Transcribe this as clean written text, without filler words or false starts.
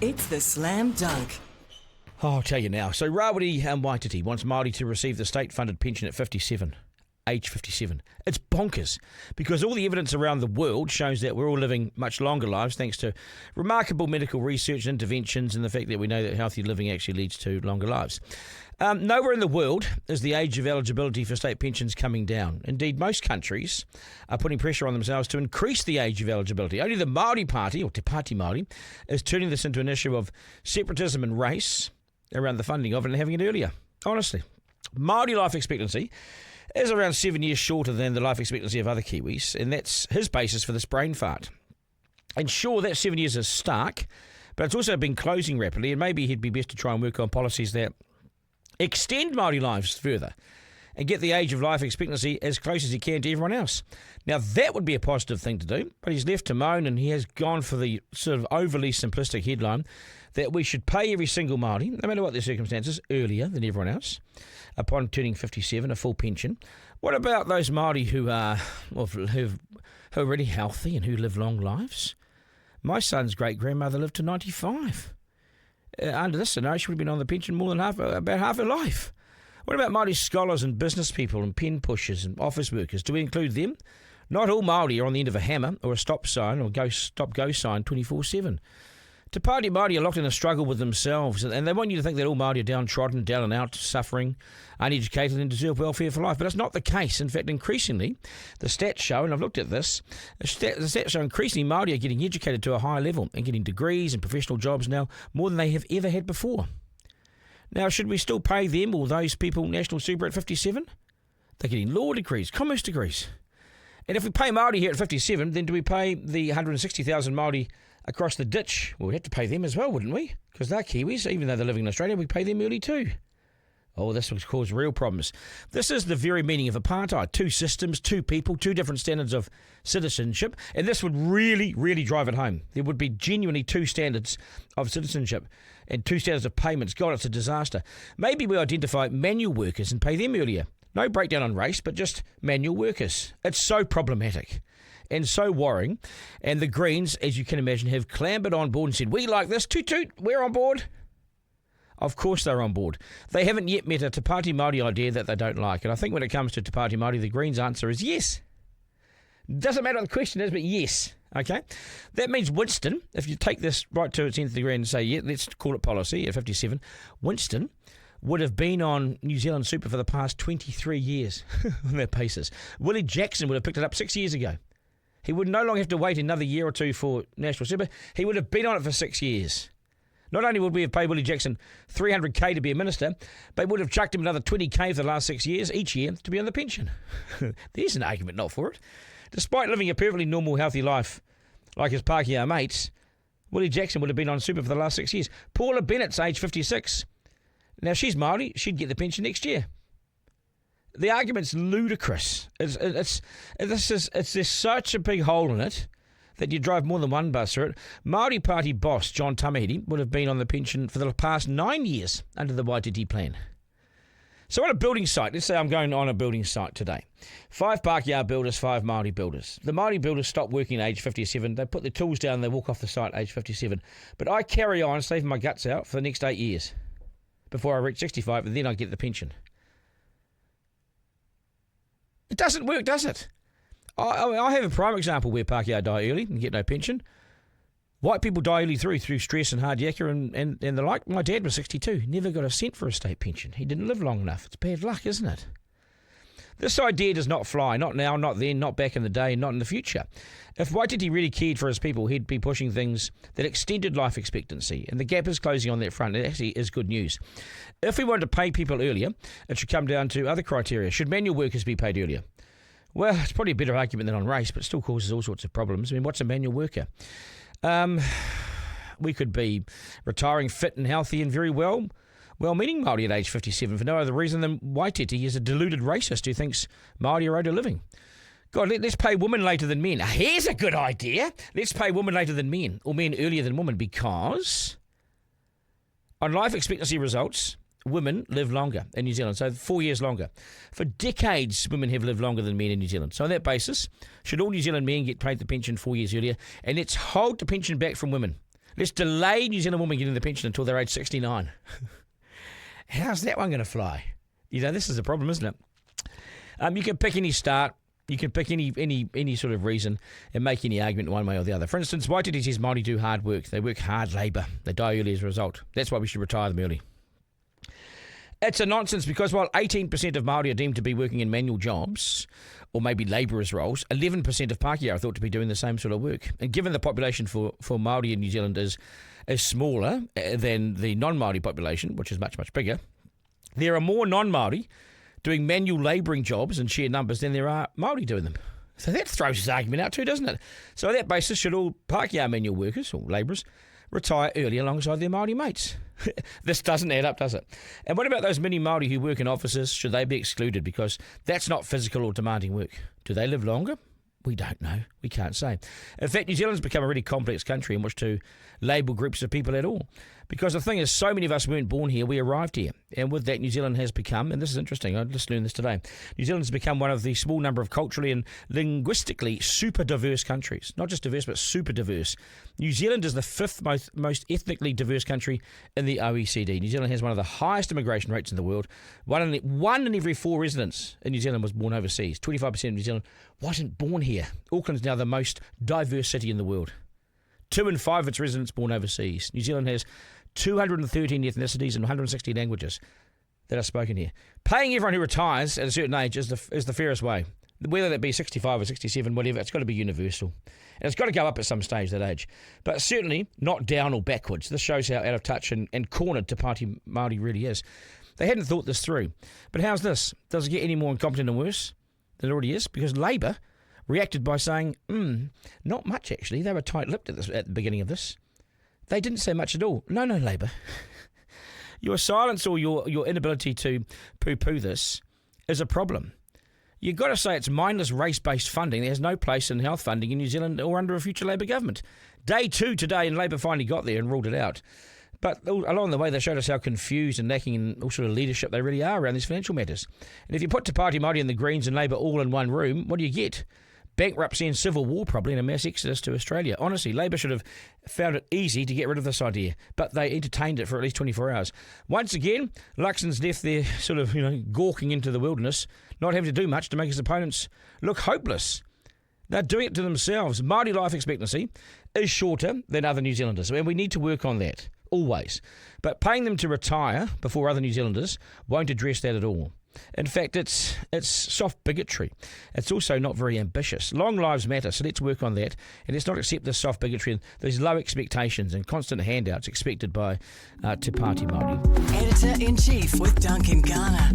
It's the Slam Dunk. Oh, I'll tell you now. So Rawiri Waititi wants Māori to receive the state-funded pension at 57. Age 57. It's bonkers because all the evidence around the world shows that we're all living much longer lives thanks to remarkable medical research and interventions and the fact that we know that healthy living actually leads to longer lives. Nowhere in the world is the age of eligibility for state pensions coming down. Indeed, most countries are putting pressure on themselves to increase the age of eligibility. Only the Māori Party, or Te Pati Māori, is turning this into an issue of separatism and race around the funding of it and having it earlier. Honestly, Māori life expectancy is around 7 years shorter than the life expectancy of other Kiwis, and that's his basis for this brain fart. And sure, that 7 years is stark, but it's also been closing rapidly, and maybe he'd be best to try and work on policies that extend Māori lives further and get the age of life expectancy as close as he can to everyone else. Now, that would be a positive thing to do, but he's left to moan, and he has gone for the sort of overly simplistic headline that we should pay every single Māori, no matter what their circumstances, earlier than everyone else, upon turning 57, a full pension. What about those Māori who are really healthy and who live long lives? My son's great-grandmother lived to 95. Under this scenario, she would have been on the pension more than about half her life. What about Māori scholars and business people and pen pushers and office workers? Do we include them? Not all Māori are on the end of a hammer or a stop sign or stop-go sign 24/7. Te Pāti Māori are locked in a struggle with themselves, and they want you to think that all Māori are downtrodden, down and out, suffering, uneducated and deserve welfare for life. But that's not the case. In fact, increasingly, the stats show, and I've looked at this, the stats show increasingly Māori are getting educated to a higher level and getting degrees and professional jobs now more than they have ever had before. Now, should we still pay them or those people national super at 57? They're getting law degrees, commerce degrees. And if we pay Māori here at 57, then do we pay the 160,000 Māori across the ditch? Well, we'd have to pay them as well, wouldn't we? Because they're Kiwis, even though they're living in Australia, we pay them early too. Oh, this would cause real problems. This is the very meaning of apartheid. Two systems, two people, two different standards of citizenship. And this would really, really drive it home. There would be genuinely two standards of citizenship and two standards of payments. God, it's a disaster. Maybe we identify manual workers and pay them earlier. No breakdown on race, but just manual workers. It's so problematic and so worrying. And the Greens, as you can imagine, have clambered on board and said, we like this, toot toot, we're on board. Of course they're on board. They haven't yet met a Te Pāti Māori idea that they don't like. And I think when it comes to Te Pāti Māori, the Greens' answer is yes. Doesn't matter what the question is, but yes. Okay? That means Winston, if you take this right to its nth degree and say, yeah, let's call it policy at 57, Winston would have been on New Zealand Super for the past 23 years on their paces. Willie Jackson would have picked it up 6 years ago. He would no longer have to wait another year or two for National Super. He would have been on it for 6 years. Not only would we have paid Willie Jackson $300K to be a minister, but would have chucked him another $20K for the last 6 years, each year, to be on the pension. There's an argument not for it. Despite living a perfectly normal, healthy life like his Pākehā mates, Willie Jackson would have been on Super for the last 6 years. Paula Bennett's age 56. Now, she's Māori. She'd get the pension next year. The argument's ludicrous. There's such a big hole in it that you drive more than one bus through it. Māori Party boss John Tamahiti would have been on the pension for the past 9 years under the Waititi plan. So on a building site, let's say I'm going on a building site today. 5 Pākehā builders, 5 Māori builders. The Māori builders stop working at age 57. They put their tools down, they walk off the site at age 57. But I carry on, saving my guts out for the next 8 years before I reach 65, and then I get the pension. It doesn't work, does it? I have a prime example where Pākehā die early and get no pension. White people die early through stress and hard yakka and the like. My dad was 62, never got a cent for a state pension. He didn't live long enough. It's bad luck, isn't it? This idea does not fly, not now, not then, not back in the day, not in the future. If Waititi really cared for his people, he'd be pushing things that extended life expectancy, and the gap is closing on that front. It actually is good news. If we want to pay people earlier, it should come down to other criteria. Should manual workers be paid earlier? Well, it's probably a better argument than on race, but it still causes all sorts of problems. I mean, what's a manual worker? We could be retiring fit and healthy and very well-meaning Māori at age 57 for no other reason than Waititi is a deluded racist who thinks Māori are owed a living. God, let's pay women later than men. Here's a good idea. Let's pay women later than men, or men earlier than women, because on life expectancy results, women live longer in New Zealand, so 4 years longer. For decades, women have lived longer than men in New Zealand. So on that basis, should all New Zealand men get paid the pension 4 years earlier? And let's hold the pension back from women. Let's delay New Zealand women getting the pension until they're age 69. How's that one going to fly? This is the problem, isn't it? You can pick any start. You can pick any sort of reason and make any argument one way or the other. For instance, Waititi says Māori do hard work. They work hard labour. They die early as a result. That's why we should retire them early. It's a nonsense because while 18% of Māori are deemed to be working in manual jobs or maybe labourers' roles, 11% of Pākehā are thought to be doing the same sort of work. And given the population for Māori in New Zealand is smaller than the non-Māori population, which is much, much bigger, there are more non-Māori doing manual labouring jobs in sheer numbers than there are Māori doing them. So that throws his argument out too, doesn't it? So on that basis, should all Pākehā manual workers or labourers retire early alongside their Māori mates? This doesn't add up, does it? And what about those many Māori who work in offices? Should they be excluded because that's not physical or demanding work? Do they live longer? We don't know. We can't say. In fact, New Zealand's become a really complex country in which to label groups of people at all. Because the thing is, so many of us weren't born here, we arrived here. And with that, New Zealand has become, and this is interesting, I just learned this today, New Zealand has become one of the small number of culturally and linguistically super diverse countries. Not just diverse, but super diverse. New Zealand is the fifth most ethnically diverse country in the OECD. New Zealand has one of the highest immigration rates in the world. One in every 4 residents in New Zealand was born overseas. 25% of New Zealand wasn't born here. Auckland's now the most diverse city in the world. 2 in 5 of its residents born overseas. New Zealand has 213 ethnicities and 160 languages that are spoken here. Paying everyone who retires at a certain age is the fairest way. Whether that be 65 or 67, whatever, it's got to be universal. And it's got to go up at some stage, that age. But certainly not down or backwards. This shows how out of touch and cornered Te Pāti Māori really is. They hadn't thought this through. But how's this? Does it get any more incompetent and worse than it already is? Because Labour reacted by saying, not much actually. They were tight-lipped at the beginning of this. They didn't say much at all. No, Labour. Your silence or your inability to poo-poo this is a problem. You've got to say it's mindless race-based funding. There's no place in health funding in New Zealand or under a future Labour government. Day 2 today, and Labour finally got there and ruled it out. But along the way, they showed us how confused and lacking in all sort of leadership they really are around these financial matters. And if you put Te Pāti Māori and the Greens and Labour all in one room, what do you get? Bankruptcy and civil war probably, and a mass exodus to Australia. Honestly, Labour should have found it easy to get rid of this idea, but they entertained it for at least 24 hours. Once again, Luxon's left there sort of, gawking into the wilderness, not having to do much to make his opponents look hopeless. They're doing it to themselves. Māori life expectancy is shorter than other New Zealanders, and we need to work on that, always. But paying them to retire before other New Zealanders won't address that at all. In fact, it's soft bigotry. It's also not very ambitious. Long lives matter, so let's work on that. And let's not accept this soft bigotry and these low expectations and constant handouts expected by Te Pāti Māori. Editor-in-Chief with Duncan Garner.